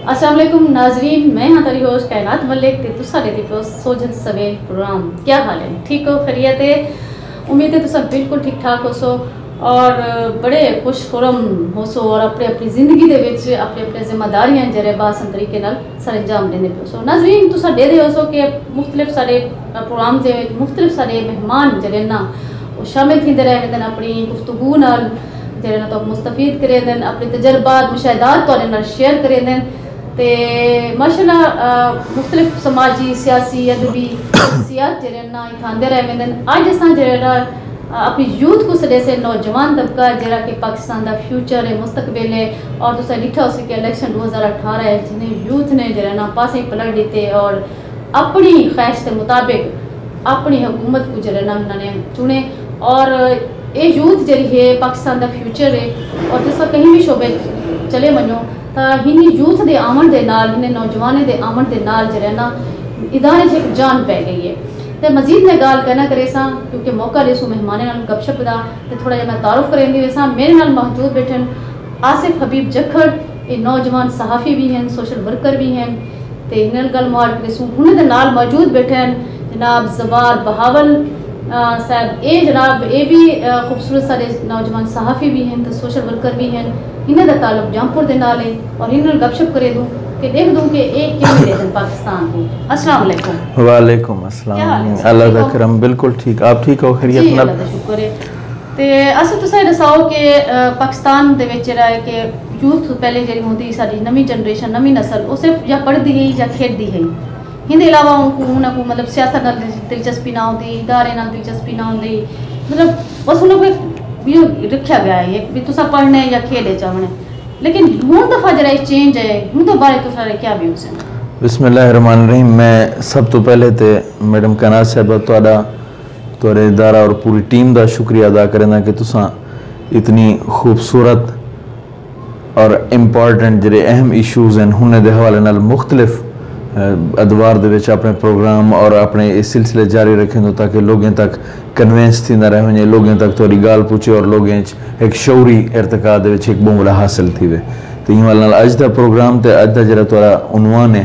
अस्सलाम वालेकुम नाजरीन, मैं हाँ तारी होस्ट कायनात मलिक ते तुसा दे दिपो सोजन सवे प्रोग्राम। क्या हाल है? ठीक हो? खैरियत है? उम्मीद है तुसा बिल्कुल ठीक ठाक हो सो और बड़े खुश खुरम हो सो और अपने अपनी जिंदगी दे विच अपने अपने जिम्मेदारियां जरे बासन तरीके नाल सर अंजाम देने पे सो। नाजरीन तुसा दे हो सो कि मुख्तलिफ सारे प्रोग्राम दे मुख्तलिफ सारे मेहमान जरे ना वो शामिल थींदे रहंदे अपनी गुफ्तगू नाल जरे ना तो मुस्तफीद करे देन अपने तजर्बात मुशाहिदात तोड़े नाल शेयर करे देन ते माशाल्लाह मुख्तलिफ समाजी सियासी अदबी सियासत जरे ना इथांदे रहंदे आज असां जरे ना अपनी यूथ को सदे से नौजवान तबका जरा कि पाकिस्तान का फ्यूचर है मुस्तकबिल है और तुसा लिखा हो कि इलेक्शन 2018 है जिन्हें यूथ ने जरा ना पासे पलट देते और अपनी ख्वाहिश के मुताबिक अपनी हुकूमत को जरा ना उन्होंने चुने और ये यूथ जरी है पाकिस्तान का फ्यूचर है और जिस कहीं भी शोबे चले वनो तो हिन यूथ के आमन के नाल हिन नौजवानों के आमन के नाल जरा ना इदारे से जान पै गई है। तो मजीद मैं गाल करना करे सा क्योंकि मौका ले सो मेहमान नाल गपशप दा ते थोड़ा जिहा मैं तारुफ करेंदी वे सा मेरे नाल मौजूद बैठन आसिफ हबीब जखड़ ये नौजवान सहाफ़ी भी हैं सोशल वर्कर भी हैं ते हिन गल मुआर करे सो हुन दे नाल मौजूद बैठन जनाब जवार बहावल साहब ए जनाब ये भी खूबसूरत सारे नौजवान सहाफ़ी भी हैं तो सोशल वर्कर भी हैं इन्हें दा ताल्लुक जामपुर दे नाल है और हिन नाल गपशप करे दूं कि देख दूं कि एक क्या मिले पाकिस्तान को। अस्सलाम वालेकुम। वालेकुम अस्सलाम। अल्लाह दा करम बिल्कुल ठीक। आप ठीक हो? खैरियत नाल? अल्लाह दा शुक्र है। ते अस तुसें दसाओ कि पाकिस्तान दे विच जेह्ड़ा है कि यूथ पहले जेह्ड़ी होंदी साडी नवीं जनरेशन नवीं नस्ल वो सिर्फ या पढ़दी है या खेडदी है हिंदे अलावा उन्हें को मतलब सियासत नाल दिलचस्पी ना होंदी इदारे नाल दिलचस्पी ना होंदी मतलब बस उन्हें कोई रखा गया है भी तुसा पढ़ने या खेले चावने लेकिन हुन दफा जरा चेंज है हुन तो बारे तो सारे क्या व्यूज हैं? बिस्मिल्लाहिर्रहमानिर्रहीम। मैं सब तो पहले ते मैडम कायनात साहब तुहाडे इदारा और पूरी टीम का शुक्रिया अदा करना कि तुसा इतनी खूबसूरत और इंपॉर्टेंट जेह्ड़े अहम इशूज़ हैं हुन दे हवाले नाल मुख्तलिफ अदवार दे विच अपने प्रोग्राम और अपने इस सिलसिले जारी रखें तो ताकि लोगों तक कन्वेंस थींदा रहे वञे लोगों तक थोड़ी गाल पुछे और लोगों एक शौरी इर्तिका दे विच एक बोमला हासिल थी वे तो इन वाल अज दा प्रोग्राम ते अज दा जेह्ड़ा तुहाडा उनवान है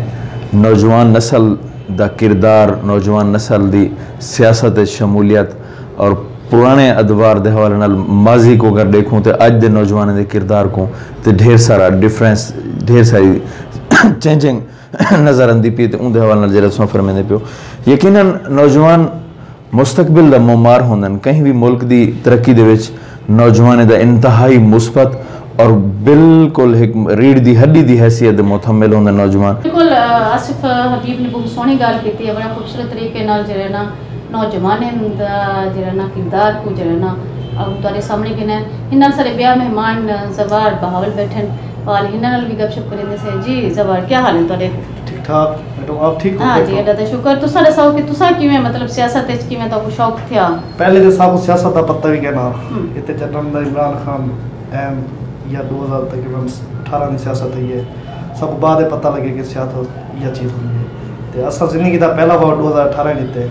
नौजवान नस्ल दा किरदार नौजवान नस्ल दी सियासत शमूलियत और पुराने अदवार दे हवाले नाल माजी को अगर देखूँ तो अज दे नौजवानों के किरदार को तो ढेर सारा डिफरेंस ढेर सारी चेंजिंग नज़र आंदी पई तो उनके हवाले नाल जेह्ड़ा तुसां फरमांदे पियो यकीनन नौजवान मुस्तकबिल दा मुमार होंदन कहीं भी मुल्क दी तरक्की दे विच नौजवान दा इंतहाई मुस्बत और बिल्कुल एक रीढ़ दी हड्डी दी हैसियत दे मुतहम्मिल होंदन नौजवान। बिल्कुल आसिफ हबीब ने बहुत सोहनी गल कीती है बड़ा खूबसूरत तरीके नाल जेह्ड़ा ना नौजवानें दा जेह्ड़ा ना किरदार को जेह्ड़ा ना अब तुहाडे सामने गिना इन्ना सारे ब्याह मेहमान जवार बहावल बैठन और हिना नाल भी गपशप करेंदे से। जी जवार क्या हाल है तुहाडे? ठीक ठाक मैडम आप ठीक हो? हाँ जी अल्लाह दा शुक्र। तुसा दसाओ कि तुसा किवें मतलब सियासत विच किवें तो शौक थिया? पहले तो साहब सियासत का पता भी कहना इतने जनरल इमरान खान एम या 2000 तकरीबन 18 में सियासत हुई है सब बाद पता लगे कि सियासत यह चीज़ हुई है तो असा जिंदगी का पहला वोट 2018 दिते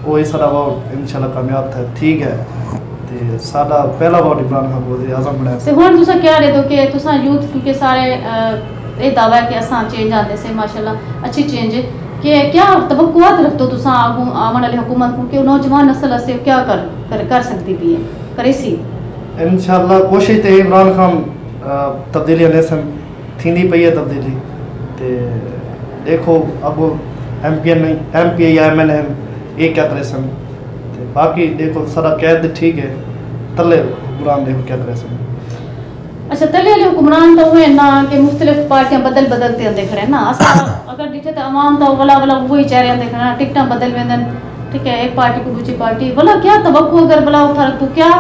वो ही सारा वोट इंशाल्लाह कामयाब था ठीक है तो साडा पहला वोट इमरान खान को आज़म बनाया ते हुन तुसा क्या दे दो कि तुसा यूथ क्योंकि सारे ये दावा है कि असां चेंज आंदे से माशाल्लाह अच्छी चेंज है कि क्या तवक्कुआत रखते हो तुसा आवन वाली हुकूमत को कि नौजवान नस्ल से क्या कर सकती भी है करे सी इंशाल्लाह कोशिश तो इमरान खान तब्दीली नेसन थींदी पई है तब्दीली ते देखो अब MP या MNM ये क्या करे सन बाकी देखो सारा कैद ठीक है तले हुक्मरान देखो क्या करे सन। अच्छा तले वाले हुक्मरान तो हुए ना कि मुख्तलिफ पार्टियां बदलते हैं देख रहे हैं ना असा अगर दिखे तो अवाम तो वला वही चेहरे देख रहे हैं टिकटा बदल वेंदन ठीक है एक पार्टी को दूसरी पार्टी वला क्या तवक्को अगर भला उठा रख तो क्या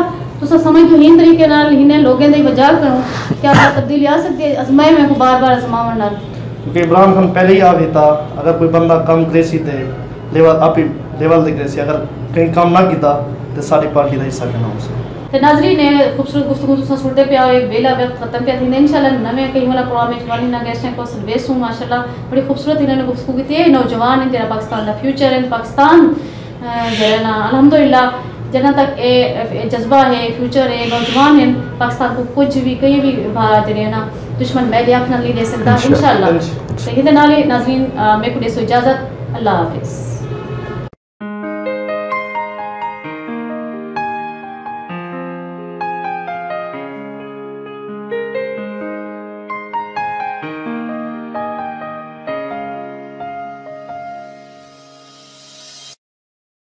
तुसा समझ दो हिन तरीके नाल हिने लोगों दी वजह करो क्या तब्दीली आ सकती है अजमाए में को बार-बार अजमावन नाल क्योंकि इमरान खान पहले ही आ गया था अगर कोई बंदा कम करेसी थे लेवल अप लेवल दे करेसी अगर कहीं काम ना किया तो सारी पार्टी का हिस्सा करना उसे ते नाज़रीन ने खूबसूरत गुफ्तगू तुसा सुनते पे आओ बेला वक्त खत्म पे थी इंशाल्लाह नवे कहीं वाला प्रोग्राम में वाली ना गेस्ट को बेसू माशाल्लाह बड़ी खूबसूरत इन्होंने गुफ्तगू की नौजवान है जरा पाकिस्तान का फ्यूचर है पाकिस्तान जरा ना अल्हम्दुलिल्लाह जहाँ तक ये जज्बा है फ्यूचर है नौजवान है पाकिस्तान को कुछ भी कहीं भी जरिए ना दुश्मन मैले आँख ना ली दे सकता इंशाल्लाह تو یہ ناظرین میں کو دے سو اجازت اللہ حافظ.